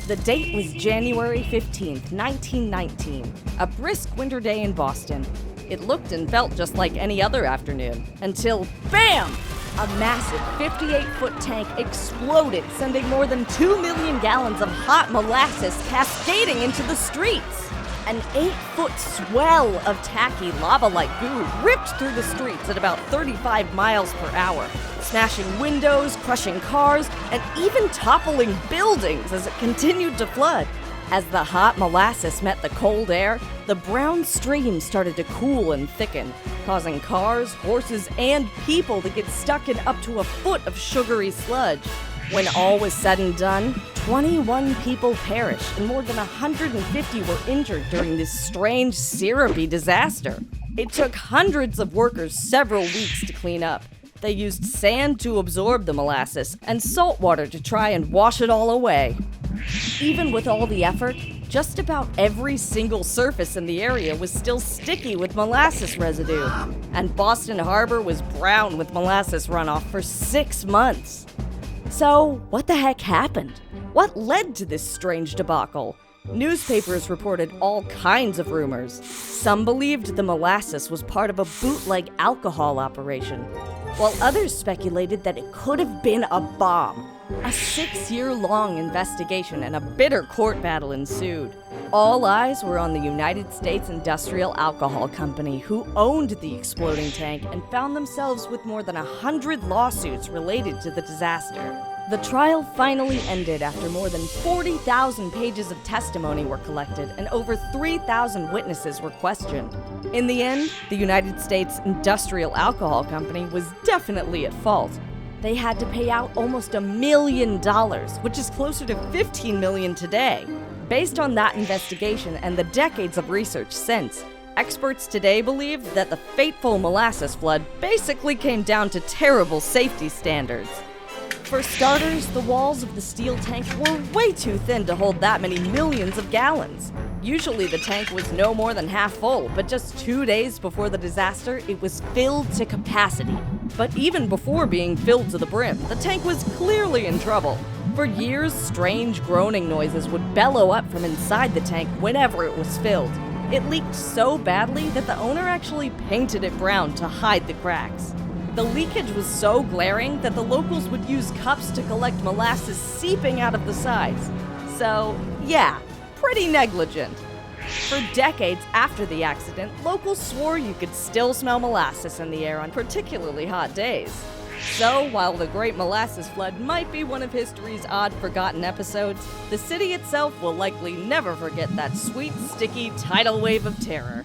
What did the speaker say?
The date was January 15th, 1919, a brisk winter day in Boston. It looked and felt just like any other afternoon, until BAM! A massive 58-foot tank exploded, sending more than 2 million gallons of hot molasses cascading into the streets. An 8-foot swell of tacky lava-like goo ripped through the streets at about 35 miles per hour, smashing windows, crushing cars, and even toppling buildings as it continued to flood. As the hot molasses met the cold air, the brown stream started to cool and thicken, causing cars, horses, and people to get stuck in up to a foot of sugary sludge. When all was said and done, 21 people perished and more than 150 were injured during this strange, syrupy disaster. It took hundreds of workers several weeks to clean up. They used sand to absorb the molasses and salt water to try and wash it all away. Even with all the effort, just about every single surface in the area was still sticky with molasses residue, and Boston Harbor was brown with molasses runoff for 6 months. So, what the heck happened? What led to this strange debacle? Newspapers reported all kinds of rumors. Some believed the molasses was part of a bootleg alcohol operation, while others speculated that it could have been a bomb. A 6-year-long investigation and a bitter court battle ensued. All eyes were on the United States Industrial Alcohol Company, who owned the exploding tank and found themselves with more than 100 lawsuits related to the disaster. The trial finally ended after more than 40,000 pages of testimony were collected and over 3,000 witnesses were questioned. In the end, the United States Industrial Alcohol Company was definitely at fault. They had to pay out almost $1 million, which is closer to $15 million today. Based on that investigation and the decades of research since, experts today believe that the fateful molasses flood basically came down to terrible safety standards. For starters, the walls of the steel tank were way too thin to hold that many millions of gallons. Usually the tank was no more than half full, but just 2 days before the disaster, it was filled to capacity. But even before being filled to the brim, the tank was clearly in trouble. For years, strange groaning noises would bellow up from inside the tank whenever it was filled. It leaked so badly that the owner actually painted it brown to hide the cracks. The leakage was so glaring that the locals would use cups to collect molasses seeping out of the sides. So, yeah, pretty negligent. For decades after the accident, locals swore you could still smell molasses in the air on particularly hot days. So, while the Great Molasses Flood might be one of history's odd forgotten episodes, the city itself will likely never forget that sweet, sticky tidal wave of terror.